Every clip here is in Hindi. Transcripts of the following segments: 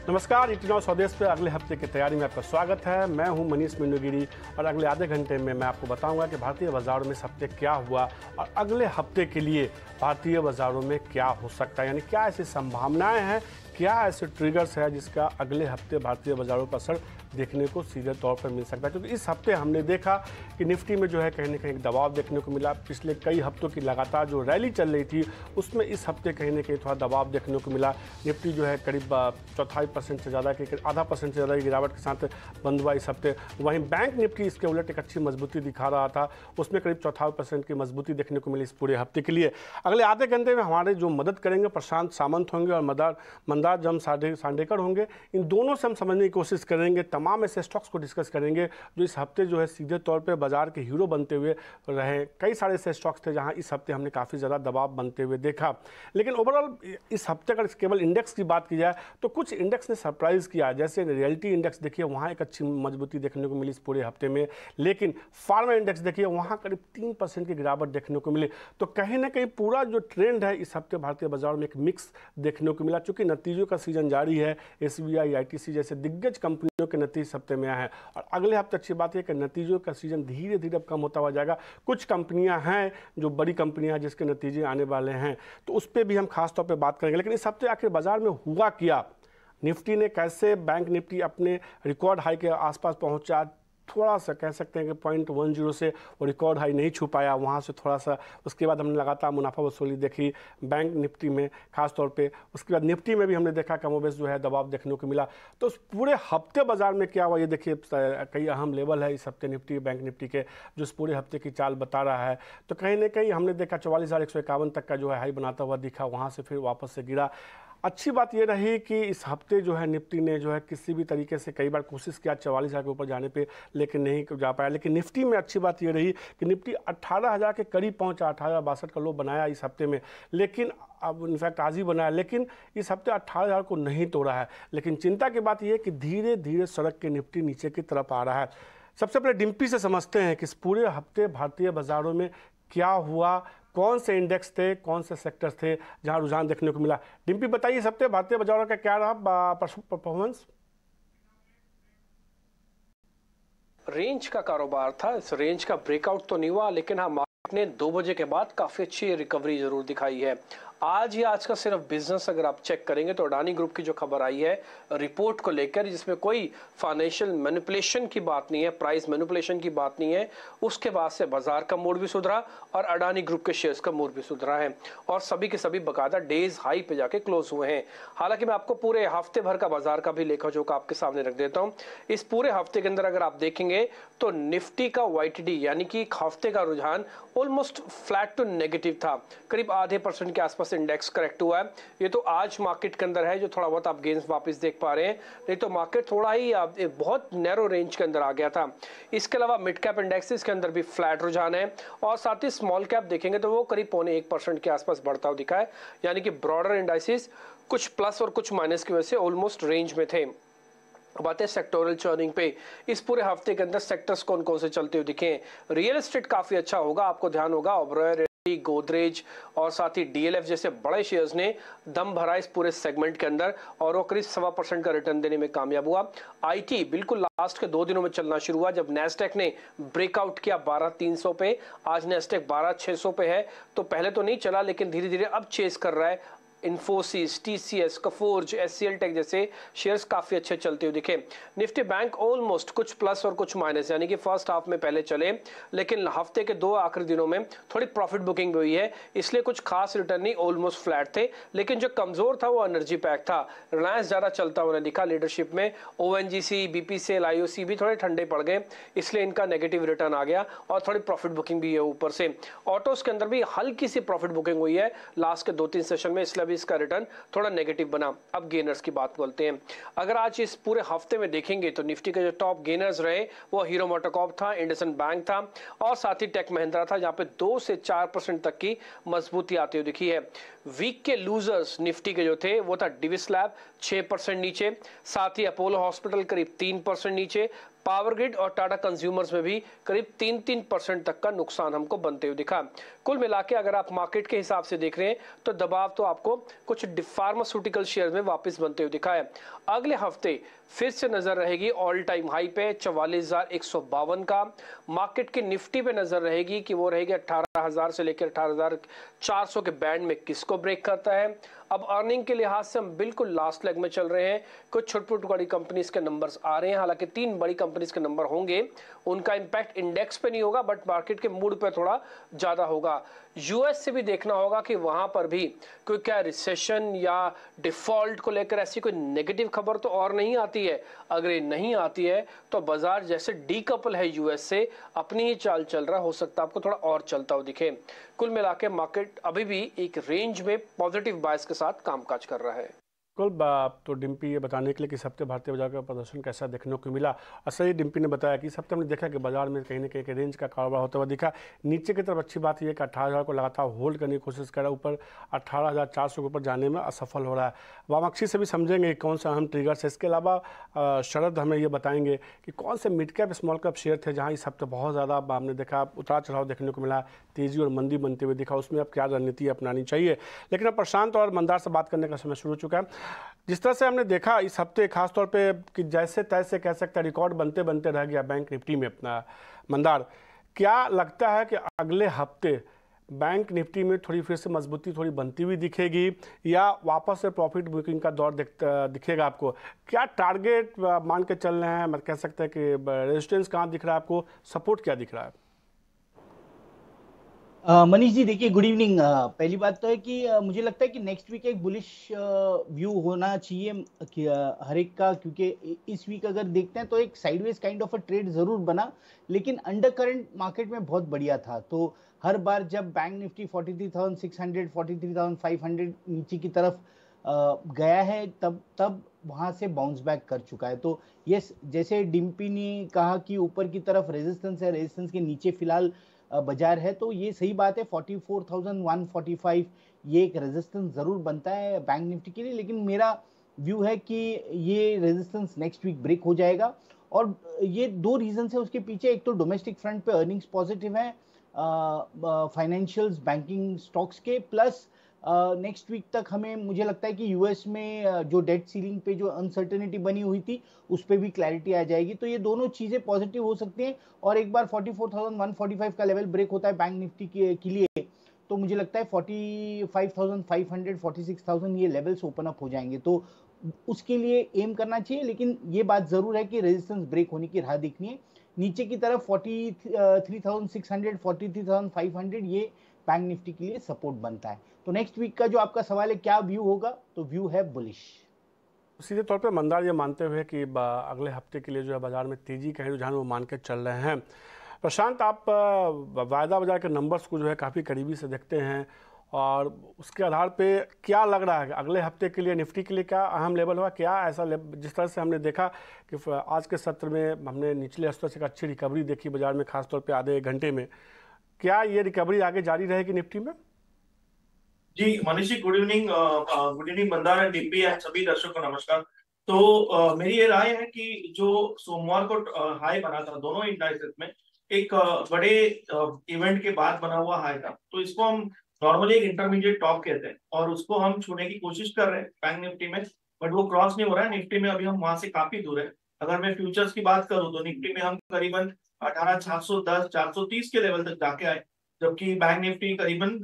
नमस्कार, इटनॉ स्वदेश पे अगले हफ्ते की तैयारी में आपका स्वागत है। मैं हूं मनीष मिंडूगिरी और अगले आधे घंटे में मैं आपको बताऊंगा कि भारतीय बाजारों में इस हफ्ते क्या हुआ और अगले हफ्ते के लिए भारतीय बाजारों में क्या हो सकता है, यानी क्या ऐसी संभावनाएं हैं, क्या ऐसे ट्रिगर्स है जिसका अगले हफ्ते भारतीय बाजारों पर असर देखने को सीधे तौर पर मिल सकता है। क्योंकि इस हफ्ते हमने देखा कि निफ्टी में जो है कहीं ना कहीं दबाव देखने को मिला। पिछले कई हफ्तों की लगातार जो रैली चल रही थी उसमें इस हफ्ते कहीं ना कहीं थोड़ा दबाव देखने को मिला। निफ्टी जो है करीब 0.25% से ज़्यादा की 0.5% से ज़्यादा की गिरावट के साथ बंद हुआ इस हफ्ते। वहीं बैंक निफ्टी इसके उलट एक अच्छी मजबूती दिखा रहा था, उसमें करीब 0.25% की मजबूती देखने को मिली इस पूरे हफ्ते के लिए। अगले आधे घंटे में हमारे जो मदद करेंगे प्रशांत सामंत होंगे और मंदार जम सांडेकर होंगे। इन दोनों से हम समझने की कोशिश करेंगे, तमाम ऐसे स्टॉक्स को डिस्कस करेंगे जो इस हफ्ते जो है सीधे तौर पे बाजार के हीरो बनते हुए रहे। कई सारे ऐसे स्टॉक्स थे जहां इस हफ्ते हमने काफ़ी ज़्यादा दबाव बनते हुए देखा। लेकिन ओवरऑल इस हफ्ते अगर केवल इंडेक्स की बात की जाए तो कुछ इंडेक्स ने सरप्राइज़ किया। जैसे रियलिटी इंडेक्स देखिए, वहाँ एक अच्छी मजबूती देखने को मिली इस पूरे हफ्ते में। लेकिन फार्मा इंडेक्स देखिए, वहाँ करीब 3% की गिरावट देखने को मिली। तो कहीं ना कहीं पूरा जो ट्रेंड है इस हफ्ते भारतीय बाजार में एक मिक्स देखने को मिला। चूँकि नतीजों का सीजन जारी है, SBI, ITC जैसे दिग्गज कंपनियों के नतीजे इस हफ्ते में आए हैं और अगले हफ्ते अच्छी बात है कि नतीजों का सीजन धीरे धीरे अब कम होता हुआ जाएगा। कुछ कंपनियां हैं जो बड़ी कंपनियां जिसके नतीजे आने वाले हैं, तो उस पर भी हम खास तौर पे बात करेंगे। लेकिन इस हफ्ते आखिर बाजार में हुआ क्या, निफ्टी ने कैसे, बैंक निफ्टी अपने रिकॉर्ड हाई के आसपास पहुंचा, थोड़ा सा कह सकते हैं कि 0.10 से वो रिकॉर्ड हाई नहीं छू पाया, वहाँ से थोड़ा सा उसके बाद हमने लगातार मुनाफा वसूली देखी बैंक निफ्टी में खास तौर पे। उसके बाद निफ्टी में भी हमने देखा कमोबेश जो है दबाव देखने को मिला। तो उस पूरे हफ्ते बाजार में क्या हुआ ये देखिए, कई अहम लेवल है इस हफ्ते निफ्टी बैंक निफ्टी के जो इस पूरे हफ्ते की चाल बता रहा है। तो कहीं ना कहीं हमने देखा 44,151 तक का जो है हाई बनाता हुआ दिखा, वहाँ से फिर वापस से गिरा। अच्छी बात ये रही कि इस हफ्ते जो है निफ्टी ने जो है किसी भी तरीके से कई बार कोशिश किया 44,000 के ऊपर जाने पे, लेकिन नहीं जा पाया। लेकिन निफ्टी में अच्छी बात ये रही कि निफ्टी 18,000 के करीब पहुंचा, 18,062 का लो बनाया इस हफ्ते में। लेकिन अब इनफैक्ट आज ही बनाया, लेकिन इस हफ्ते 18,000 को नहीं तोड़ा है। लेकिन चिंता की बात यह है कि धीरे धीरे सड़क के निफ्टी नीचे की तरफ आ रहा है। सबसे पहले डिम्पी से समझते हैं कि इस पूरे हफ्ते भारतीय बाजारों में क्या हुआ, कौन से इंडेक्स थे, कौन से सेक्टर्स थे जहां रुझान देखने को मिला। डिम्पी बताइए, इस हफ्ते भारतीय बाजारों का क्या रहा परफॉर्मेंस? रेंज का कारोबार था, इस रेंज का ब्रेकआउट तो नहीं हुआ, लेकिन हाँ मार्केट ने 2 बजे के बाद काफी अच्छी रिकवरी जरूर दिखाई है। आज का सिर्फ बिजनेस अगर आप चेक करेंगे तो अडानी ग्रुप की जो खबर आई है रिपोर्ट को लेकर, जिसमें कोई फाइनेंशियल मैनिपुलेशन की बात नहीं है, प्राइस मैनिपुलेशन की बात नहीं है, उसके बाद से बाजार का मूड भी सुधरा और अडानी ग्रुप के शेयर्स का मूड भी सुधरा है और सभी के सभी बकायदा डेज हाई पे जाके क्लोज हुए हैं। हालांकि मैं आपको पूरे हफ्ते भर का बाजार का भी लेखा जोखा आपके सामने रख देता हूं। इस पूरे हफ्ते के अंदर अगर आप देखेंगे तो निफ्टी का YTD यानी कि हफ्ते का रुझान ऑलमोस्ट फ्लैट टू नेगेटिव था, करीब 0.5% के आसपास इंडेक्स करेक्ट हुआ है। ये तो आज मार्केट के अंदर है जो थोड़ा बहुत आप गेंस वापस देख पा रहे हैं, नहीं तो मार्केट थोड़ा ही बहुत नैरो रेंज के अंदर आ गया था। इसके अलावा मिड कैप इंडेक्सेस के अंदर भी फ्लैट रुझान है और साथ ही स्मॉल कैप देखेंगे तो वो करीब 0.25% के आसपास बढ़ता हुआ दिखा है, यानी कि ब्रॉडर इंडाइसिस कुछ प्लस और कुछ माइनस की वजह से ऑलमोस्ट रेंज में थे। बात है सेक्टोरल चर्निंग पे, इस पूरे हफ्ते के अंदर सेक्टर्स कौन कौन से चलते हुए दिखे। रियल एस्टेट काफी अच्छा होगा, आपको ध्यान होगा ओबरॉय, गोदरेज और साथ ही DLF जैसे बड़े शेयर्स ने दम भरा इस पूरे सेगमेंट के अंदर और वो करीब 1.25% का रिटर्न देने में कामयाब हुआ। IT बिल्कुल लास्ट के 2 दिनों में चलना शुरू हुआ जब नेस्डेक ने ब्रेकआउट किया 12,300 पे। आज नेस्डेक 12,600 पे है, तो पहले तो नहीं चला लेकिन धीरे धीरे अब चेस कर रहा है। इन्फोसिस, TCS, कफोर्ज, SCL टेक जैसे शेयर्स काफी अच्छे चलते हुए दिखे। निफ्टी बैंक ऑलमोस्ट कुछ प्लस और कुछ माइनस, यानी कि फर्स्ट हाफ में पहले चले लेकिन हफ्ते के 2 आखिरी दिनों में थोड़ी प्रॉफिट बुकिंग हुई है, इसलिए कुछ खास रिटर्न नहीं, ऑलमोस्ट फ्लैट थे। लेकिन जो कमजोर था वो एनर्जी पैक था, रिलायंस ज्यादा चलता हुआ दिखा लीडरशिप में। ONGC, BPCL, IOC भी थोड़े ठंडे पड़ गए, इसलिए इनका नेगेटिव रिटर्न आ गया और थोड़ी प्रॉफिट बुकिंग भी है ऊपर से। ऑटोस के अंदर भी हल्की सी प्रॉफिट बुकिंग हुई है लास्ट के 2-3 सेशन में, इसलिए इसका रिटर्न थोड़ा नेगेटिव बना। अब गेनर्स की बात बोलते हैं। अगर आज इस पूरे हफ्ते में देखेंगे तो निफ्टी के जो टॉप गेनर्स रहे वो हीरो मोटोकॉर्प था, इंडसइंड बैंक था और साथ ही टेक महिंद्रा था, जहां पे 2 से 4% तक की मजबूती आती हुई दिखी है। वीक के लूजर्स निफ्टी के जो थे वो था डिविस लैब 6% नीचे, साथ ही अपोलो हॉस्पिटल करीब 3% नीचे, पावर ग्रिड और टाटा कंज्यूमर्स में भी करीब 3-3% तक का नुकसान हमको बनते हुए दिखा। कुल मिला के अगर आप मार्केट के हिसाब से देख रहे हैं तो दबाव तो आपको कुछ फार्मास्यूटिकल शेयर में वापस बनते हुए दिखा है। अगले हफ्ते फिर से नजर रहेगी ऑल टाइम हाई पे 44,152 का। मार्केट की निफ्टी पे नजर रहेगी कि वो रहेगी 18,000 से लेकर 18,400 के बैंड में किसको ब्रेक करता है। अब अर्निंग के लिहाज से हम बिल्कुल लास्ट लेग में चल रहे हैं। कुछ छोटी बड़ी कंपनीज के नंबर्स आ रहे हैं, हालांकि 3 बड़ी कंपनीज के नंबर होंगे, उनका इंपैक्ट इंडेक्स पे नहीं होगा बट मार्केट के मूड पे थोड़ा ज्यादा होगा। यूएस से भी देखना होगा कि वहां पर भी कोई क्या रिसेशन या डिफॉल्ट को लेकर ऐसी कोई नेगेटिव खबर तो और नहीं आती है। अगर ये नहीं आती है तो बाजार जैसे डीकपल है यूएस से, अपनी ही चाल चल रहा, हो सकता है आपको थोड़ा और चलता हुआ दिखे। कुल मिला के मार्केट अभी भी एक रेंज में पॉजिटिव बायस के साथ कामकाज कर रहा है। बिल्कुल, आप तो डिम्पी ये बताने के लिए कि इस हफ्ते भारतीय बाजार का प्रदर्शन कैसा देखने को मिला। असली डिम्पी ने बताया कि इस हफ्ते हमने देखा कि बाजार में कहीं ना कहीं एक रेंज का कारोबार होता हुआ दिखा। नीचे की तरफ अच्छी बात यह है कि 18,000 को लगातार होल्ड करने की कोशिश कर रहा है, ऊपर 18,400 के ऊपर जाने में असफल हो रहा है। वामाक्षी से भी समझेंगे कि कौन सा अहम ट्रिगर्स है। इसके अलावा शरद हमें ये बताएंगे कि कौन से mid cap small cap share थे जहाँ इस हफ्ते बहुत ज़्यादा हमने देखा उतार चढ़ाव देखने को मिला, तेज़ी और मंदी बनते हुए दिखा, उसमें अब क्या रणनीति अपनानी चाहिए। लेकिन अब प्रशांत और मंदार से बात करने का समय शुरू हो चुका है। जिस तरह से हमने देखा इस हफ्ते खासतौर पे कि जैसे तैसे कह सकते हैं रिकॉर्ड बनते बनते रह गया बैंक निफ्टी में अपना। मंदार, क्या लगता है कि अगले हफ्ते बैंक निफ्टी में थोड़ी फिर से मजबूती थोड़ी बनती हुई दिखेगी या वापस से प्रॉफिट बुकिंग का दौर दिखेगा आपको? क्या टारगेट मान के चल रहे हैं, मतलब कह सकते हैं कि रेजिस्टेंस कहाँ दिख रहा है आपको, सपोर्ट क्या दिख रहा है? मनीष जी देखिए, गुड इवनिंग। पहली बात तो है कि मुझे लगता है कि नेक्स्ट वीक एक बुलिश व्यू होना चाहिए कि हर एक का, क्योंकि इस वीक अगर देखते हैं तो एक sideways kind of a trade जरूर बना, लेकिन अंडर करंट मार्केट में बहुत बढ़िया था। तो हर बार जब बैंक निफ्टी 43,600 43,500 नीचे की तरफ गया है तब तब वहां से बाउंस बैक कर चुका है। तो यस, जैसे डिम्पी ने कहा कि ऊपर की तरफ रेजिस्टेंस है, रेजिस्टेंस के नीचे फिलहाल बाजार है, तो ये सही बात है। 44,145 ये एक रेजिस्टेंस जरूर बनता है बैंक निफ्टी के लिए, लेकिन मेरा व्यू है कि ये रेजिस्टेंस नेक्स्ट वीक ब्रेक हो जाएगा। और ये दो रीजन है उसके पीछे। एक तो डोमेस्टिक फ्रंट पे अर्निंग्स पॉजिटिव है फाइनेंशियल्स बैंकिंग स्टॉक्स के, प्लस नेक्स्ट वीक तक हमें मुझे लगता है कि यूएस में जो डेट सीलिंग पे जो अनसर्टेनिटी बनी हुई थी उस पर भी क्लैरिटी आ जाएगी। तो ये दोनों चीजें पॉजिटिव हो सकती हैं। और एक बार 44,145 का लेवल ब्रेक होता है बैंक निफ्टी के लिए, तो मुझे लगता है 45,500 46,000 ये लेवल्स ओपन अप हो जाएंगे। तो उसके लिए एम करना चाहिए, लेकिन ये बात जरूर है कि रेजिस्टेंस ब्रेक होने की राह दिखनी है। नीचे की तरफ 43,600 43,500 ये बैंक निफ्टी के लिए सपोर्ट बनता है। तो नेक्स्ट वीक का जो आपका सवाल है क्या व्यू होगा, तो व्यू है बुलिश। सीधे तौर पे मंदार ये मानते हुए कि अगले हफ्ते के लिए जो है बाजार में तेजी का रुझान वो मान के चल रहे हैं। प्रशांत, आप वायदा बाजार के नंबर्स को जो है काफ़ी करीबी से देखते हैं और उसके आधार पे क्या लग रहा है अगले हफ्ते के लिए निफ्टी के लिए क्या अहम लेवल होगा? क्या ऐसा जिस तरह से हमने देखा कि आज के सत्र में हमने निचले स्तर से एक अच्छी रिकवरी देखी बाजार में, खासतौर पे आधे एक घंटे में, क्या ये रिकवरी आगे जारी रहेगी निफ्टी में? जी Manish ji, good evening Mandar and Dimpy and सभी दर्शकों को नमस्कार। तो मेरी ये राय है कि जो सोमवार को हाई बना था दोनों इंडाइसेस में, एक बड़े इवेंट के बाद बना हुआ हाई था, तो इसको हम नॉर्मली एक इंटरमीडिएट टॉप कहते हैं और उसको हम छूने की कोशिश कर रहे हैं बैंक निफ्टी में, बट वो क्रॉस नहीं हो रहा है। निफ्टी में अभी हम वहां से काफी दूर है। अगर मैं फ्यूचर्स की बात करूं तो निफ्टी में हम करीबन 18,710 430 के लेवल तक जाके आए, जबकि बैंक निफ्टी करीबन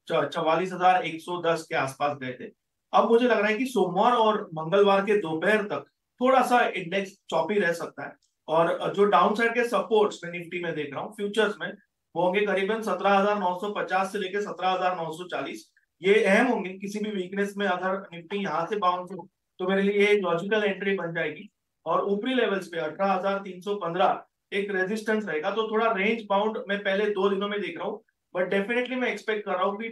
44,110 के आसपास गए थे। अब मुझे लग रहा है कि सोमवार और मंगलवार के दोपहर तक थोड़ा सा इंडेक्स चॉपी रह सकता है और जो डाउन साइड के सपोर्ट्स में निफ्टी में देख रहा हूँ फ्यूचर्स में, वो होंगे करीबन 17,950 से लेकर 17,940। ये अहम होंगे। किसी भी वीकनेस में अगर निफ्टी यहाँ से बाउंस हो तो मेरे लिए एक लॉजिकल एंट्री बन जाएगी। और ऊपरी लेवल्स पे 18,315 एक रेजिस्टेंस रहेगा। तो थोड़ा रेंज बाउंड मैं पहले 2 दिनों में देख रहा हूँ, बट डेफिनेटली मैं एक्सपेक्ट कर रहा हूँ कि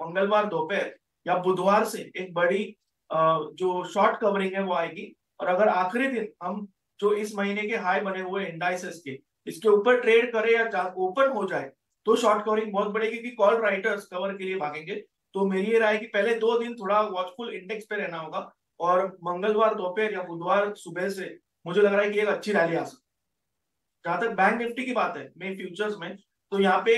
मंगलवार दोपहर या बुधवार से एक बड़ी जो शॉर्ट कवरिंग है वो आएगी। और अगर आखिरी दिन हम जो इस महीने के हाई बने हुए इंडाइसेस के इसके ऊपर ट्रेड करे या ओपन हो जाए तो शॉर्ट कवरिंग बहुत बढ़ेगी, क्योंकि कॉल राइटर्स कवर के लिए भागेंगे। तो मेरी ये राय है कि पहले 2 दिन थोड़ा वॉचफुल इंडेक्स पे रहना होगा और मंगलवार दोपहर या बुधवार सुबह से मुझे लग रहा है कि एक अच्छी रैली आ सकती है। जहां तक बैंक निफ्टी की बात है मे फ्यूचर्स में, तो यहाँ पे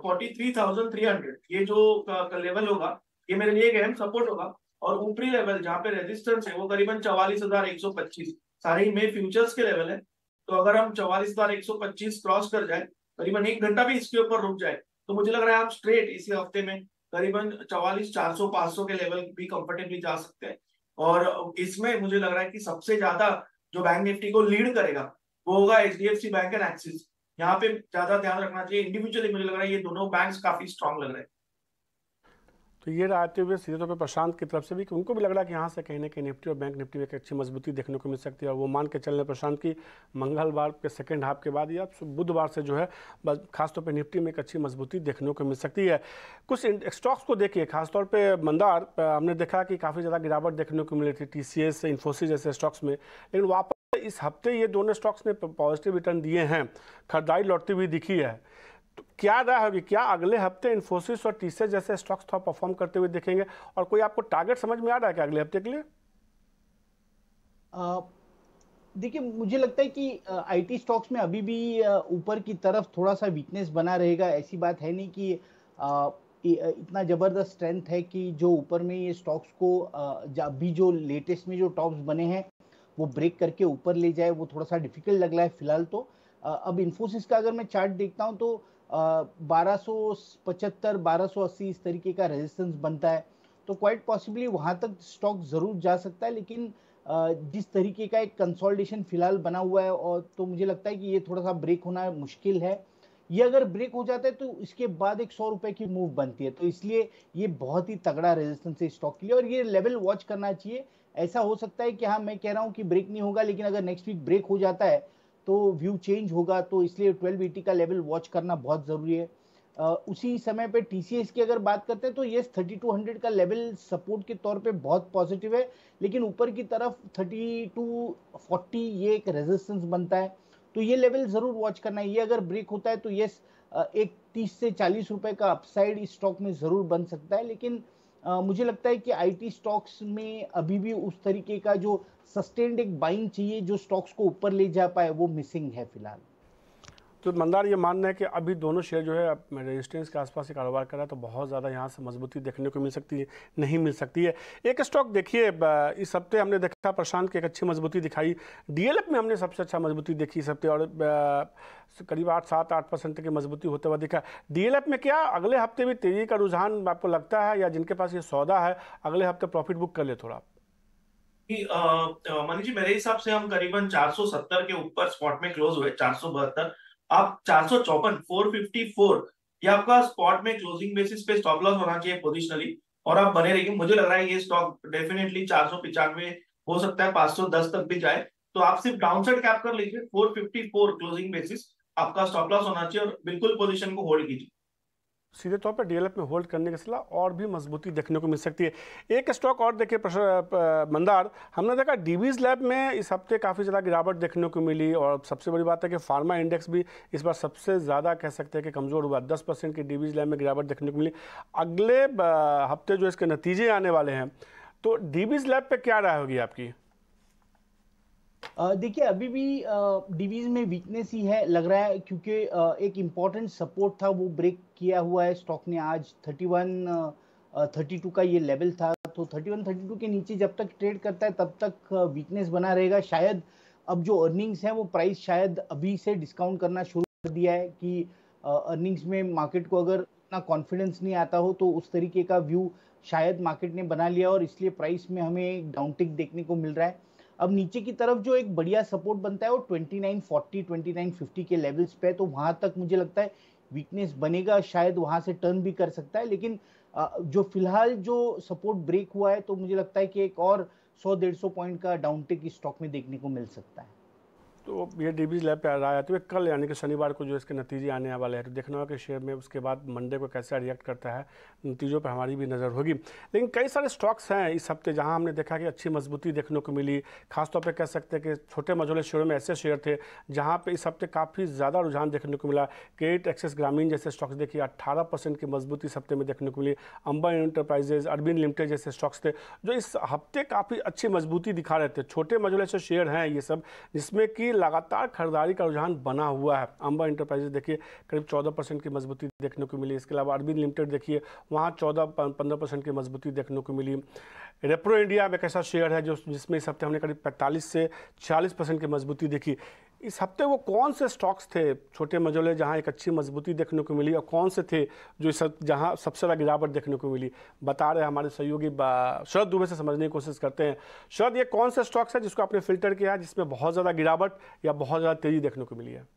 43,300 ये जो लेवल होगा, ये मेरे लिए एक अहम सपोर्ट होगा। और ऊपरी लेवल जहाँ पे रेजिस्टेंस है वो करीबन 44,125, सारे ही मे फ्यूचर्स के लेवल है। तो अगर हम 44,125 क्रॉस कर जाए, करीबन 1 घंटा भी इसके ऊपर रुक जाए, तो मुझे लग रहा है हम स्ट्रेट इसी हफ्ते में करीबन 44,400 500 के लेवल भी कंफर्टेबली जा सकते हैं। और इसमें मुझे लग रहा है कि सबसे ज्यादा जो बैंक निफ्टी को लीड करेगा वो होगा एचडीएफसी बैंक एंड एक्सिस। यहाँ पे ज्यादा ध्यान रखना चाहिए। इंडिविजुअली मुझे लग रहा है ये दोनों बैंक्स काफी स्ट्रांग लग रहे हैं। तो ये आते हुए सीधे तौर पर प्रशांत की तरफ से भी कि उनको भी लग रहा है कि यहाँ से कहीं ना कहीं निफ्टी और बैंक निफ्टी में एक अच्छी मजबूती देखने को मिल सकती है। और वो मान के चल रहे प्रशांत की मंगलवार के सेकंड हाफ के बाद या बुधवार से जो है खासतौर पे निफ्टी में एक अच्छी मजबूती देखने को मिल सकती है। कुछ स्टॉक्स को देखिए, खासतौर पर मंदार हमने देखा कि काफ़ी ज़्यादा गिरावट देखने को मिली थी TCS इन्फोसिस जैसे स्टॉक्स में, लेकिन वापस इस हफ्ते ये दोनों स्टॉक्स ने पॉजिटिव रिटर्न दिए हैं, खरीदारी लौटती हुई दिखी है। तो क्या राय होगी, क्या अगले हफ्ते इन्फोसिस और TCS जैसे स्टॉक्स थोड़ा परफॉर्म करते हुए देखेंगे? और कोई आपको टारगेट समझ में आ रहा है क्या अगले हफ्ते के लिए? देखिए, मुझे लगता है कि आईटी स्टॉक्स में अभी भी ऊपर की तरफ थोड़ा सा वीकनेस बना रहेगा। ऐसी बात है नहीं कि इतना जबरदस्त स्ट्रेंथ है कि जो ऊपर में ये स्टॉक्स को अभी जो लेटेस्ट में जो टॉप्स बने हैं वो ब्रेक करके ऊपर ले जाए, वो थोड़ा सा डिफिकल्ट लग रहा है फिलहाल। तो अब इन्फोसिस का अगर मैं चार्ट देखता हूं तो 1275 1280 इस तरीके का रेजिस्टेंस बनता है, तो क्वाइट पॉसिबली वहां तक स्टॉक जरूर जा सकता है। लेकिन जिस तरीके का एक कंसोलिडेशन फिलहाल बना हुआ है, और तो मुझे लगता है कि ये थोड़ा सा ब्रेक होना मुश्किल है। ये अगर ब्रेक हो जाता है तो इसके बाद एक 100 रुपए की मूव बनती है, तो इसलिए ये बहुत ही तगड़ा रेजिस्टेंस है स्टॉक के लिए और ये लेवल वॉच करना चाहिए। ऐसा हो सकता है कि हाँ, मैं कह रहा हूँ कि ब्रेक नहीं होगा, लेकिन अगर नेक्स्ट वीक ब्रेक हो जाता है तो व्यू चेंज होगा, तो इसलिए 1280 का लेवल वॉच करना बहुत जरूरी है। उसी समय पे TCS की अगर बात करते हैं तो ये 3200 का लेवल सपोर्ट के तौर पे बहुत पॉजिटिव है, लेकिन ऊपर की तरफ 3240 ये एक रेजिस्टेंस बनता है, तो ये लेवल जरूर वॉच करना है। ये अगर ब्रेक होता है तो ये एक 30 से 40 रुपए का अपसाइड इस स्टॉक में जरूर बन सकता है। लेकिन मुझे लगता है कि आईटी स्टॉक्स में अभी भी उस तरीके का जो सस्टेन्ड एक बाइंग चाहिए जो स्टॉक्स को ऊपर ले जा पाए, वो मिसिंग है फिलहाल। तो मंदार ये मानना है कि अभी दोनों शेयर जो है रेजिस्टेंस के आसपास ही कारोबार कर रहा है, तो बहुत ज़्यादा यहाँ से मजबूती देखने को मिल सकती है, नहीं मिल सकती है। एक स्टॉक देखिए, इस हफ्ते हमने देखा प्रशांत की एक अच्छी मजबूती दिखाई, DLF में हमने सबसे अच्छा मजबूती देखी इस हफ्ते और करीब 7-8% की मजबूती होते हुआ दिखा। DLF में क्या अगले हफ्ते भी तेजी का रुझान आपको लगता है, या जिनके पास ये सौदा है अगले हफ्ते प्रॉफिट बुक कर ले थोड़ा? मनीष जी, मेरे हिसाब से हम करीबन 470 के ऊपर स्पॉट में क्लोज हुए, 472। आप 454 454 ये आपका स्पॉट में क्लोजिंग बेसिस पे स्टॉप लॉस होना चाहिए पोजिशनली, और आप बने रहिए। मुझे लग रहा है ये स्टॉक डेफिनेटली 495 हो सकता है, 510 तक भी जाए। तो आप सिर्फ डाउनसाइड कैप कर लीजिए, 454 क्लोजिंग बेसिस आपका स्टॉप लॉस होना चाहिए, और बिल्कुल पोजीशन को होल्ड कीजिए। सीधे तौर पर DLF में होल्ड करने के सलाह और भी मजबूती देखने को मिल सकती है। एक स्टॉक और देखिए मंदार, हमने देखा डीवीज लैब में इस हफ्ते काफ़ी ज़्यादा गिरावट देखने को मिली, और सबसे बड़ी बात है कि फार्मा इंडेक्स भी इस बार सबसे ज़्यादा कह सकते हैं कि कमज़ोर हुआ, 10% की डीवीज लैब में गिरावट देखने को मिली। अगले हफ्ते जो इसके नतीजे आने वाले हैं, तो डीवीज लैब पर क्या राय होगी आपकी? देखिए, अभी भी डीवीज में वीकनेस ही है लग रहा है, क्योंकि एक इम्पॉर्टेंट सपोर्ट था वो ब्रेक किया हुआ है स्टॉक ने। आज 31-32 का ये लेवल था, तो 31-32 के नीचे जब तक ट्रेड करता है तब तक वीकनेस बना रहेगा। शायद अब जो अर्निंग्स हैं वो प्राइस शायद अभी से डिस्काउंट करना शुरू कर दिया है कि अर्निंग्स में मार्केट को अगर इतना कॉन्फिडेंस नहीं आता हो तो उस तरीके का व्यू शायद मार्केट ने बना लिया, और इसलिए प्राइस में हमें एक डाउनटिक देखने को मिल रहा है। अब नीचे की तरफ जो एक बढ़िया सपोर्ट बनता है वो 2940 2950 के लेवल्स पे, तो वहां तक मुझे लगता है वीकनेस बनेगा, शायद वहां से टर्न भी कर सकता है। लेकिन जो फिलहाल जो सपोर्ट ब्रेक हुआ है, तो मुझे लगता है कि एक और 100-150 पॉइंट का डाउनटिक इस स्टॉक में देखने को मिल सकता है। तो ये डीवीज लैब पे आ रहा है, तो कल यानी कि शनिवार को जो इसके नतीजे आने वाले हैं, तो देखना होगा कि शेयर में उसके बाद मंडे को कैसा रिएक्ट करता है, नतीजों पर हमारी भी नज़र होगी। लेकिन कई सारे स्टॉक्स हैं इस हफ्ते जहां हमने देखा कि अच्छी मजबूती देखने को मिली। खासतौर पे कह सकते हैं कि छोटे मझोले शेयरों में ऐसे शेयर थे जहां पे इस हफ्ते काफ़ी ज़्यादा रुझान देखने को मिला। क्रेडिट एक्सेस ग्रामीण जैसे स्टॉक्स देखिए 18% की मजबूती इस हफ्ते में देखने को मिली। अंबा इंटरप्राइजेज, अरबिंद लिमिटेड जैसे स्टॉक्स थे जो इस हफ्ते काफ़ी अच्छी मजबूती दिखा रहे थे। छोटे मझोले से शेयर हैं ये सब, जिसमें कि कि लगातार खरीदारी का रुझान बना हुआ है। अंबर इंटरप्राइजेज देखिए करीब 14% की मजबूती देखने को मिली। इसके अलावा अरविंद लिमिटेड देखिए वहाँ 14-15% की मजबूती देखने को मिली। रेप्रो इंडिया एक ऐसा शेयर है जिसमें इस हफ्ते हमने करीब 45 से 46% की मजबूती देखी। इस हफ्ते वो कौन से स्टॉक्स थे छोटे मझोले जहां एक अच्छी मजबूती देखने को मिली और कौन से थे जो जहां सबसे ज़्यादा गिरावट देखने को मिली, बता रहे हमारे सहयोगी शरद दुबे से समझने की कोशिश करते हैं। शरद, ये कौन से स्टॉक्स है जिसको आपने फिल्टर किया है जिसमें बहुत ज़्यादा गिरावट या बहुत ज़्यादा तेज़ी देखने को मिली है?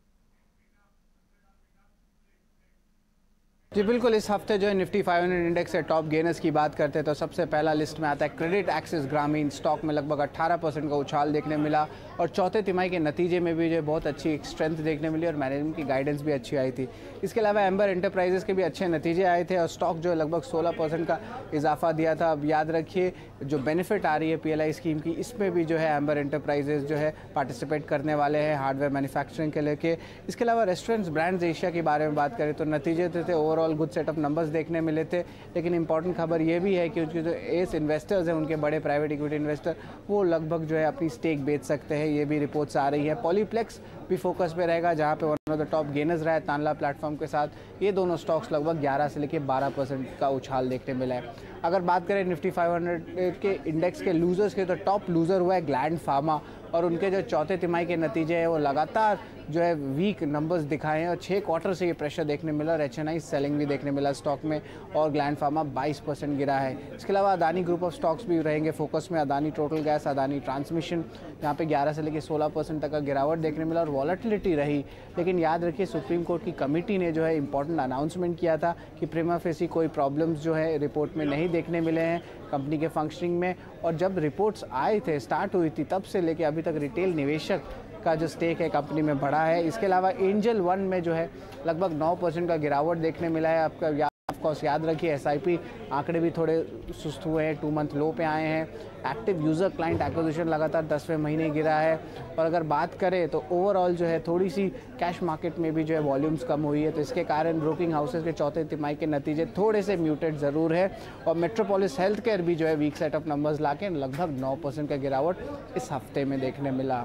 जी बिल्कुल, इस हफ्ते जो है निफ्टी 500 इंडेक्स से टॉप गेनर्स की बात करते हैं तो सबसे पहला लिस्ट में आता है क्रेडिट एक्सिस ग्रामीण। स्टॉक में लगभग 18% का उछाल देखने मिला और चौथे तिमाही के नतीजे में भी जो है बहुत अच्छी स्ट्रेंथ देखने मिली और मैनेजमेंट की गाइडेंस भी अच्छी आई थी। इसके अलावा एम्बर एंटरप्राइजेस के भी अच्छे नतीजे आए थे और स्टॉक जो है लगभग 16% का इजाफा दिया था। अब याद रखिए जो बेनिफिट आ रही है PLI स्कीम की, इसमें भी जो है एम्बर एंटरप्राइजेस जो है पार्टिसिपेट करने वाले हैं हार्डवेयर मैन्युफैक्चरिंग के लेके। इसके अलावा रेस्टोरेंट्स ब्रांड्स एशिया के बारे में बात करें तो नतीजे थे overall good set of numbers देखने मिले थे, लेकिन इंपॉर्टेंट खबर ये भी है कि उनके जो एस इन्वेस्टर्स हैं, उनके बड़े प्राइवेट इक्विटी इन्वेस्टर, वो लगभग जो है अपनी स्टेक बेच सकते हैं, ये भी रिपोर्ट्स आ रही है। पॉलीप्लेक्स भी फोकस पे रहेगा जहां पे one of the top gainers रहा है तानला प्लेटफॉर्म के साथ। ये दोनों स्टॉक्स लगभग 11 से लेकर 12% का उछाल देखने मिला है। अगर बात करें निफ्टी 500 के इंडेक्स के लूजर्स के तो टॉप लूजर हुआ है ग्लैंड फार्मा और उनके जो चौथे तिमाही के नतीजे हैं वो लगातार जो है वीक नंबर्स दिखाए हैं और 6 क्वार्टर से ये प्रेशर देखने मिला और HNI सेलिंग भी देखने मिला स्टॉक में और ग्लैंड फार्मा 22% गिरा है। इसके अलावा अदानी ग्रुप ऑफ स्टॉक्स भी रहेंगे फोकस में, Adani total gas, Adani transmission, यहाँ पे 11 से लेकर 16% तक का गिरावट देखने मिला और वॉलेटिलिटी रही। लेकिन याद रखिए सुप्रीम कोर्ट की कमेटी ने जो है इंपॉर्टेंट अनाउंसमेंट किया था कि प्रीमा फेसी कोई प्रॉब्लम्स जो है रिपोर्ट में नहीं देखने मिले हैं कंपनी के फंक्शनिंग में। और जब रिपोर्ट्स आए थे, स्टार्ट हुई थी, तब से लेके अभी तक रिटेल निवेशक का जो स्टेक है कंपनी में बढ़ा है। इसके अलावा एंजल वन में जो है लगभग 9% का गिरावट देखने मिला है। आपका ऑफकोर्स याद रखिए SIP आंकड़े भी थोड़े सुस्त हुए हैं, 2 मंथ लो पे आए हैं। एक्टिव यूज़र क्लाइंट एक्विजिशन लगातार 10वें महीने गिरा है। और अगर बात करें तो ओवरऑल जो है थोड़ी सी कैश मार्केट में भी जो है वॉल्यूम्स कम हुई है, तो इसके कारण ब्रोकिंग हाउसेस के चौथे तिमाही के नतीजे थोड़े से म्यूटेड ज़रूर है। और मेट्रोपोलिस हेल्थ केयर भी जो है वीक सेट ऑफ नंबर्स लाके लगभग 9% का गिरावट इस हफ्ते में देखने मिला।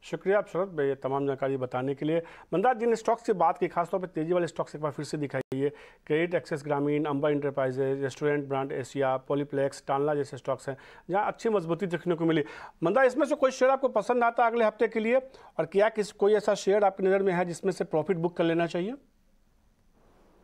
शुक्रिया आप शरद भाई ये तमाम जानकारी बताने के लिए। मंदार, जिन स्टॉक्स की बात की खासतौर पर तेजी वाले स्टॉक्स एक बार फिर से दिखाइए। Credit access Grameen, Amber enterprises, restaurant brand Asia, Polyplex, Tanla जैसे स्टॉक्स हैं जहां अच्छी मजबूती देखने को मिली। मंदार, इसमें से कोई शेयर आपको पसंद आता है अगले हफ्ते के लिए और क्या कोई ऐसा शेयर आपकी नज़र में है जिसमें से प्रॉफिट बुक कर लेना चाहिए?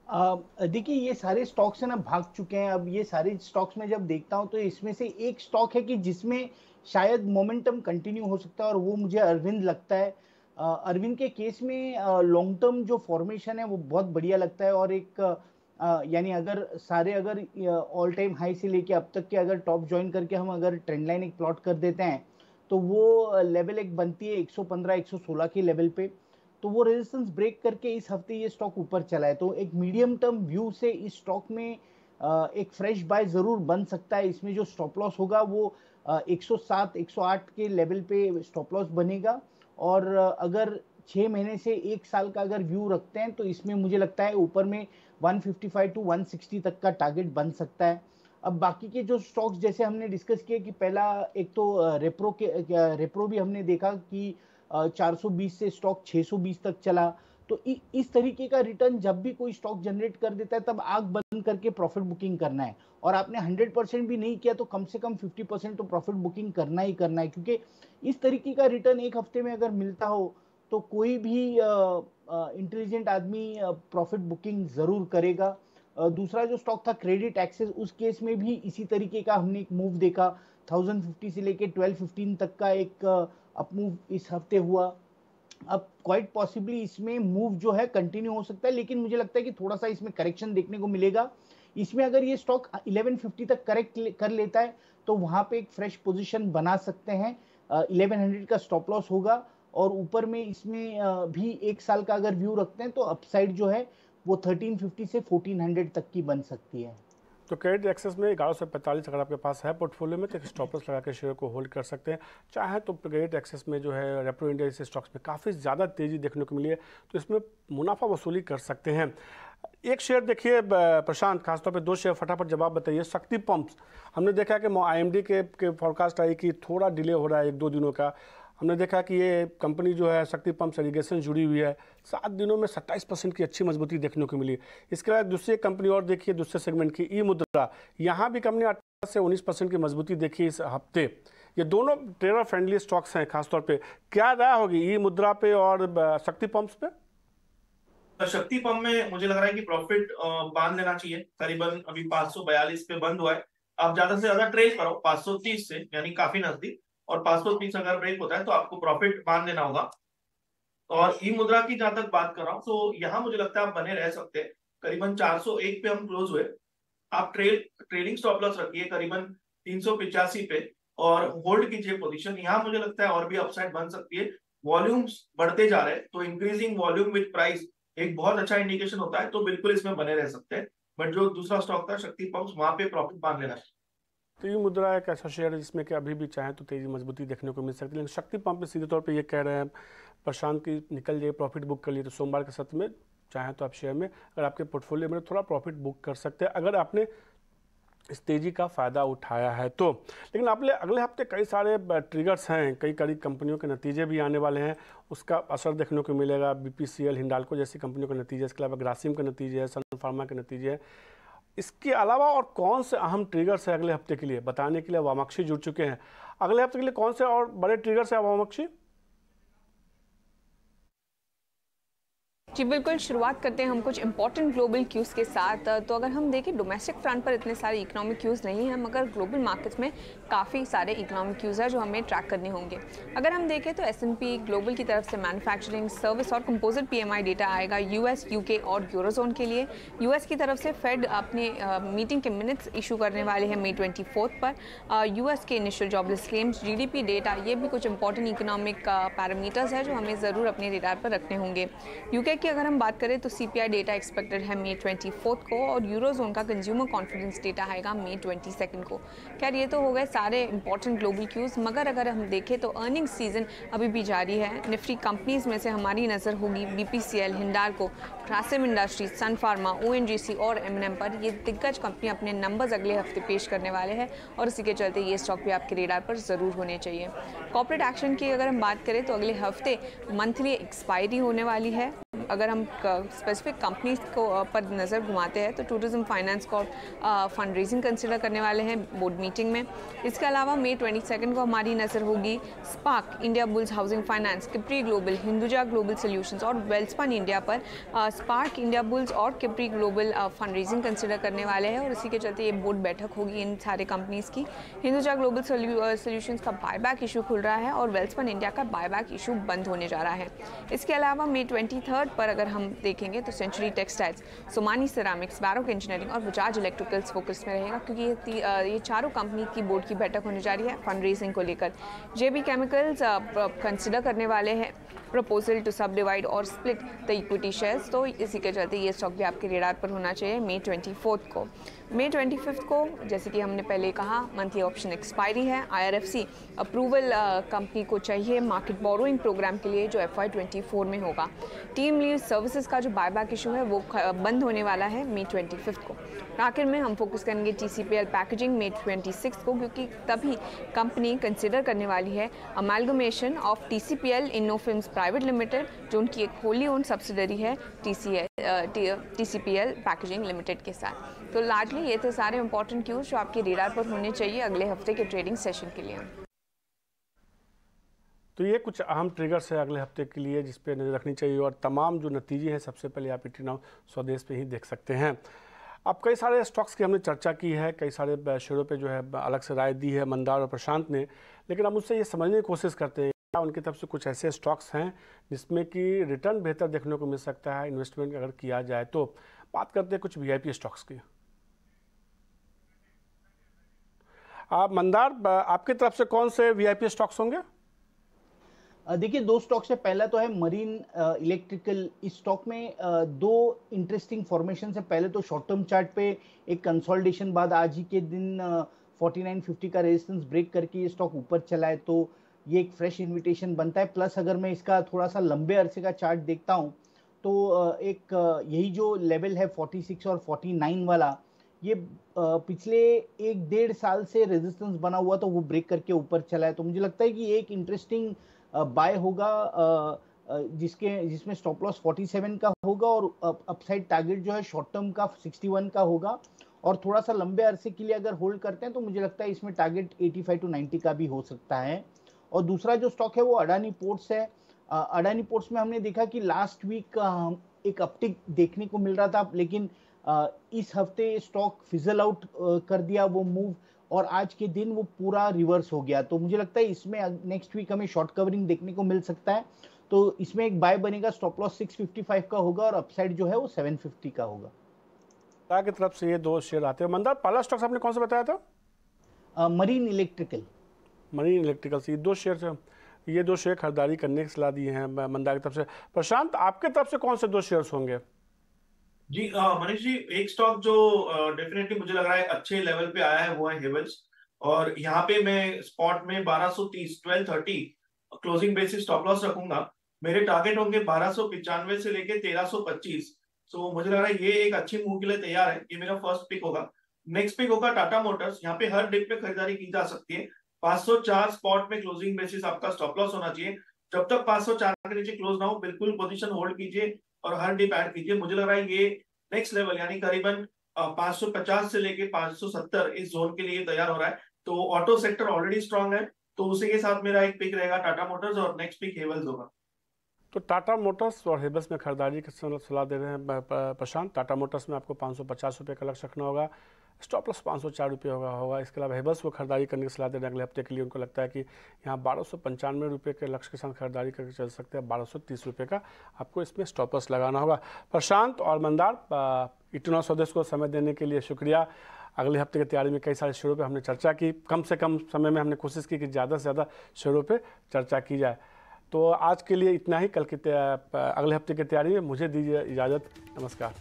देखिए ये सारे स्टॉक्स है ना भाग चुके हैं। अब ये सारे स्टॉक्स में जब देखता हूं तो इसमें से एक स्टॉक है कि जिसमें शायद मोमेंटम कंटिन्यू हो सकता है और वो मुझे अरविंद लगता है। अरविंद के केस में लॉन्ग टर्म जो फॉर्मेशन है वो बहुत बढ़िया लगता है और एक यानी अगर सारे अगर ऑल टाइम हाई से लेके अब तक के अगर टॉप ज्वाइन करके हम अगर ट्रेंड लाइन एक प्लॉट कर देते हैं तो वो लेवल एक बनती है 115-116 के लेवल पे, तो वो रेजिस्टेंस ब्रेक करके इस हफ्ते ये स्टॉक ऊपर चला है। तो एक मीडियम टर्म व्यू से इस स्टॉक में एक फ्रेश बाय जरूर बन सकता है। इसमें जो स्टॉप लॉस होगा वो 107-108 के लेवल पे स्टॉप लॉस बनेगा और अगर 6 महीने से 1 साल का अगर व्यू रखते हैं तो इसमें मुझे लगता है ऊपर में 155-160 तक का टारगेट बन सकता है। अब बाकी के जो स्टॉक्स जैसे हमने डिस्कस किए कि पहला एक तो रेप्रो भी हमने देखा कि 420 से स्टॉक 620 तक चला। तो इस तरीके का रिटर्न जब भी कोई स्टॉक जनरेट कर देता है तब आंख बंद करके प्रॉफिट बुकिंग करना है और आपने 100% भी नहीं किया तो कम से कम 50% तो प्रॉफिट बुकिंग करना ही करना है, क्योंकि इस तरीके का रिटर्न एक हफ्ते में अगर मिलता हो तो कोई भी इंटेलिजेंट आदमी प्रॉफिट बुकिंग जरूर करेगा। दूसरा जो स्टॉक था क्रेडिट एक्सेस, उस केस में भी इसी तरीके का हमने एक मूव देखा, 1050 से लेके 1215 तक का एक अप मूव इस हफ्ते हुआ। अब क्वाइट पॉसिबली इसमें मूव जो है कंटिन्यू हो सकता है, लेकिन मुझे लगता है कि थोड़ा सा इसमें करेक्शन देखने को मिलेगा। इसमें अगर ये स्टॉक 1150 तक करेक्ट कर लेता है तो वहां पे एक फ्रेश पोजीशन बना सकते हैं। 1100 का स्टॉप लॉस होगा और ऊपर में इसमें भी 1 साल का अगर व्यू रखते हैं तो अपसाइड जो है वो 1350 से 1400 तक की बन सकती है। तो क्रेडिट एक्सेस में 11 से 45 अगर आपके पास है पोर्टफोलियो में तो एक स्टॉप लॉस लगा के शेयर को होल्ड कर सकते हैं। चाहे तो क्रेडिट एक्सेस में जो है रेप्रो इंडिया जैसे स्टॉक्स में काफ़ी ज़्यादा तेज़ी देखने को मिली है तो इसमें मुनाफा वसूली कर सकते हैं। एक शेयर देखिए प्रशांत, खासतौर पे 2 शेयर फटाफट जवाब बताइए। शक्ति पंप्स, हमने देखा कि IMD के फॉरकास्ट आई कि थोड़ा डिले हो रहा है 1-2 दिनों का, हमने देखा कि ये कंपनी जो है शक्ति पंप्स इरिगेशन जुड़ी हुई है, 7 दिनों में 27% की अच्छी मजबूती देखने को मिली। इसके अलावा दूसरी कंपनी और देखिए दूसरे सेगमेंट की ई मुद्रा, यहाँ भी कंपनी 18 से 19% की मजबूती देखी इस हफ्ते। ये दोनों ट्रेडर फ्रेंडली स्टॉक्स हैं। खासतौर पे क्या राय होगी ई मुद्रा पे और शक्ति पंप्स पे? शक्ति पंप में मुझे लग रहा है कि प्रॉफिट बांध लेना चाहिए। करीबन अभी 542 पे बंद हुआ है। आप ज्यादा से ज्यादा ट्रेड करो 530 से, यानी काफी नजदीक, और 530 अगर ब्रेक होता है तो आपको प्रॉफिट बांध लेना होगा। और ई मुद्रा की जहां तक बात कर रहा हूँ तो यहाँ मुझे लगता है आप बने रह सकते हैं। करीबन 401 पे हम क्लोज हुए। आप ट्रेडिंग स्टॉप लॉस रखिए करीबन 385 पे और होल्ड कीजिए पोजीशन। यहाँ मुझे लगता है और भी अपसाइड बन सकती है। वॉल्यूम्स बढ़ते जा रहे हैं तो इंक्रीजिंग वॉल्यूम विद प्राइस एक बहुत अच्छा इंडिकेशन होता है, तो बिल्कुल इसमें बने रह सकते हैं। बट जो दूसरा स्टॉक था शक्ति पंप्स, वहां पे प्रॉफिट बांध लेना चाहिए। तो ये मुद्रा एक ऐसा शेयर है जिसमें कि अभी भी चाहे तो तेजी मजबूती देखने को मिल सकती है, लेकिन शक्ति पंप में सीधे तौर पे ये कह रहे हैं प्रशांत की निकल जाइए, प्रॉफिट बुक कर लिए। तो सोमवार के सत्र में चाहे तो आप शेयर में अगर आपके पोर्टफोलियो में थोड़ा प्रॉफिट बुक कर सकते हैं अगर आपने इस तेजी का फ़ायदा उठाया है तो। लेकिन अगले हफ्ते कई सारे ट्रिगर्स हैं, कई कंपनियों के नतीजे भी आने वाले हैं, उसका असर देखने को मिलेगा। BPCL, हिंडाल्को जैसी कंपनियों के नतीजे, इसके अलावा ग्रासिम के नतीजे है, सन फार्मा के नतीजे हैं। इसके अलावा और कौन से अहम ट्रिगर्स है अगले हफ्ते के लिए बताने के लिए वामाक्षी जुड़ चुके हैं। अगले हफ्ते के लिए कौन से और बड़े ट्रिगर्स है वामाक्षी? जी बिल्कुल, शुरुआत करते हैं हम कुछ इंपॉर्टेंट ग्लोबल क्यूज़ के साथ। तो अगर हम देखें डोमेस्टिक फ्रंट पर इतने सारे इकोनॉमिक क्यूज़ नहीं हैं, मगर ग्लोबल मार्केट्स में काफ़ी सारे इकोनॉमिक क्यूज़ हैं जो हमें ट्रैक करने होंगे। अगर हम देखें तो S&P ग्लोबल की तरफ से मैन्युफैक्चरिंग, सर्विस और कंपोजिट PMI डेटा आएगा US, UK और यूरोजोन के लिए। US की तरफ से फेड अपने मीटिंग के मिनट्स इशू करने वाले हैं May 24 पर। US के initial jobless claims, GDP data, ये भी कुछ इंपॉर्टेंट इकोनॉमिक पैरामीटर्स हैं जो हमें ज़रूर अपने रेडार पर रखने होंगे। UK की अगर हम बात करें तो CPI डेटा एक्सपेक्टेड है May 24 को और यूरोजोन का कंज्यूमर कॉन्फिडेंस डेटा आएगा May 22 को। खैर ये तो हो गए सारे इंपॉर्टेंट ग्लोबल क्यूज़, मगर अगर हम देखें तो अर्निंग सीजन अभी भी जारी है। निफ्टी कंपनीज में से हमारी नज़र होगी BPCL, हिंडाल्को, ग्रासिम इंडस्ट्रीज, सन फार्मा, ONGC और M&M पर। ये दिग्गज कंपनी अपने नंबर्स अगले हफ्ते पेश करने वाले हैं और इसी के चलते ये स्टॉक भी आपके रेडार पर ज़रूर होने चाहिए। कॉर्पोरेट एक्शन की अगर हम बात करें तो अगले हफ्ते मंथली एक्सपायरी होने वाली है। अगर हम स्पेसिफिक कंपनीज को पर नज़र घुमाते हैं तो टूरिज्म फाइनेंस को फंड रेजिंग कंसिडर करने वाले हैं बोर्ड मीटिंग में। इसके अलावा May 22 को हमारी नज़र होगी SPARC, Indiabulls housing finance, किप्री ग्लोबल, हिंदुजा ग्लोबल सॉल्यूशंस और वेल्सपन इंडिया पर। स्पार्क, इंडिया बुल्स और किप्री ग्लोबल फंड रेजिंग कंसिडर करने वाले हैं और इसी के चलते ये बोर्ड बैठक होगी इन सारे कंपनीज़ की। हिंदुजा ग्लोबल सॉल्यूशंस का बायबैक इशू खुल रहा है और वेल्सपन इंडिया का बायबैक इशू बंद होने जा रहा है। इसके अलावा May 23 पर अगर हम देखेंगे तो सेंचुरी टेक्सटाइल्स, सोमानी सिरामिक्स, बैरोक इंजीनियरिंग और बजाज इलेक्ट्रिकल्स फोकस में रहेगा क्योंकि ये चारों कंपनी की बोर्ड की बैठक होने जा रही है फंड रेजिंग को लेकर। JB केमिकल्स कंसिडर करने वाले हैं प्रपोजल टू सब डिवाइड और स्प्लिट द इक्विटी शेयर्स, तो इसी के चलते ये स्टॉक भी आपके रेडार पर होना चाहिए May 24 को। May 25 को जैसे कि हमने पहले कहा मंथली ऑप्शन एक्सपायरी है। IRFC अप्रूवल कंपनी को चाहिए मार्केट बोरोइंग प्रोग्राम के लिए जो FY 24 में होगा। टीम लीव सर्विसेज का जो बायबैक इशू है वो बंद होने वाला है May 25 को। आखिर में हम फोकस करेंगे TCPL पैकेजिंग May 26 को क्योंकि तभी कंपनी कंसिडर करने वाली है amalgamation of TCPL inno films private limited जो उनकी एक होली ओन सब्सिडरी है TCPL पैकेजिंग लिमिटेड के साथ। तो लार्जली ये थे सारे इंपॉर्टेंट क्यूज जो आपके रेडार पर होने चाहिए अगले हफ्ते के ट्रेडिंग सेशन के लिए। तो ये कुछ अहम ट्रिगर्स है अगले हफ्ते के लिए जिस पे नज़र रखनी चाहिए और तमाम जो नतीजे हैं सबसे पहले आप इंडिया नाउ स्वदेश पे ही देख सकते हैं। अब कई सारे स्टॉक्स की हमने चर्चा की है, कई सारे शेयरों पे जो है अलग से राय दी है मंदार और प्रशांत ने, लेकिन हम उससे ये समझने की कोशिश करते हैं क्या उनकी तरफ से कुछ ऐसे स्टॉक्स हैं जिसमें कि रिटर्न बेहतर देखने को मिल सकता है इन्वेस्टमेंट अगर किया जाए तो। बात करते हैं कुछ VIP स्टॉक्स की। आप मंदार, आपकी तरफ से कौन से VIP स्टॉक्स होंगे? देखिए दो स्टॉक्स है, पहला तो है मरीन इलेक्ट्रिकल। इस स्टॉक में दो इंटरेस्टिंग फॉर्मेशन है। पहले तो शॉर्ट टर्म चार्ट पे एक कंसोलिडेशन बाद आज ही के दिन 4950 का रेजिस्टेंस ब्रेक करके ये स्टॉक ऊपर चला है, तो ये एक फ्रेश इन्विटेशन बनता है। प्लस अगर मैं इसका थोड़ा सा लंबे अरसे का चार्ट देखता हूँ तो एक यही जो लेवल है 46 और 49 वाला, ये पिछले 1-1.5 साल से रेजिस्टेंस बना हुआ तो वो ब्रेक करके ऊपर चला है। तो मुझे लगता है कि एक इंटरेस्टिंग बाय होगा जिसमें स्टॉप लॉस 47 का होगा और अपसाइड टारगेट जो है शॉर्ट टर्म का 61 का होगा। और थोड़ा सा लंबे अरसे के लिए अगर होल्ड करते हैं तो मुझे लगता है इसमें टारगेट 85 टू 90 का भी हो सकता है। और दूसरा जो स्टॉक है वो अडानी पोर्ट्स है। अडानी पोर्ट्स में हमने देखा कि लास्ट वीक एक अपटिक देखने को मिल रहा था, लेकिन इस हफ्ते स्टॉक फिजल आउट कर दिया वो मूव, और आज के दिन वो पूरा रिवर्स हो गया। तो मुझे लगता है इसमें नेक्स्ट वीक हमें शॉर्ट कवरिंग देखने को मिल सकता है। तो इसमें एक बाय बनेगा, स्टॉप लॉस 655 का होगा और अपसाइड जो है वो 750 का होगा। की तरफ से ये दो शेयर आते हैं। मंदार, पहला स्टॉक आपने कौन सा बताया था? Marine electrical. मरीन इलेक्ट्रिकल से ये दो शेयर खरीदारी करने की सलाह दी है मंदार की तरफ से। प्रशांत, आपके तरफ से कौन से दो शेयर्स होंगे? जी मनीष जी, एक स्टॉक जो डेफिनेटली मुझे लग रहा है अच्छे लेवल पे आया है वो है हेवल्स। और यहाँ पे मैं स्पॉट में 1230 1230 क्लोजिंग बेसिस स्टॉप लॉस रखूंगा। मेरे टारगेट होंगे 1295 से लेके 1325। सो मुझे लग रहा है ये एक अच्छी मूव के लिए तैयार है। ये मेरा फर्स्ट पिक होगा। नेक्स्ट पिक होगा टाटा मोटर्स। यहाँ पे हर डिप पे खरीदारी की जा सकती है। 504 स्पॉट में क्लोजिंग बेसिस आपका स्टॉप लॉस होना चाहिए। जब तक 504 के नीचे क्लोज ना हो बिल्कुल पोजीशन होल्ड कीजिए और हर डिप ऐड कीजिए। मुझे लग रहा है ये नेक्स्ट लेवल यानी करीबन 550 से लेके 570 इस जोन के लिए तैयार हो रहा है। तो ऑटो सेक्टर ऑलरेडी स्ट्रांग है, तो उसी के साथ मेरा एक पिक रहेगा टाटा मोटर्स और नेक्स्ट पिक हेवल्स होगा। तो टाटा मोटर्स और हेवल्स में खरीदारी की सलाह दे रहे हैं प्रशांत। टाटा मोटर्स में आपको 550 रुपये का लक्ष्य रखना होगा, स्टॉप लॉस 504 रुपये होगा। इसके अलावा हेवल्स को खरीदारी करने की सलाह दे रहे हैं अगले हफ्ते के लिए। उनको लगता है कि यहाँ 1295 रुपये के लक्ष्य के साथ खरीदारी करके चल सकते हैं। 1230 रुपये का आपको इसमें स्टॉप लॉस लगाना होगा। प्रशांत और मंदार, इतना स्वदेश को समय देने के लिए शुक्रिया। अगले हफ्ते की तैयारी में कई सारे शेयरों पे हमने चर्चा की। कम से कम समय में हमने कोशिश की कि ज़्यादा से ज़्यादा शेयरों पे चर्चा की जाए। तो आज के लिए इतना ही। अगले हफ्ते की तैयारी में मुझे दीजिए इजाज़त। नमस्कार।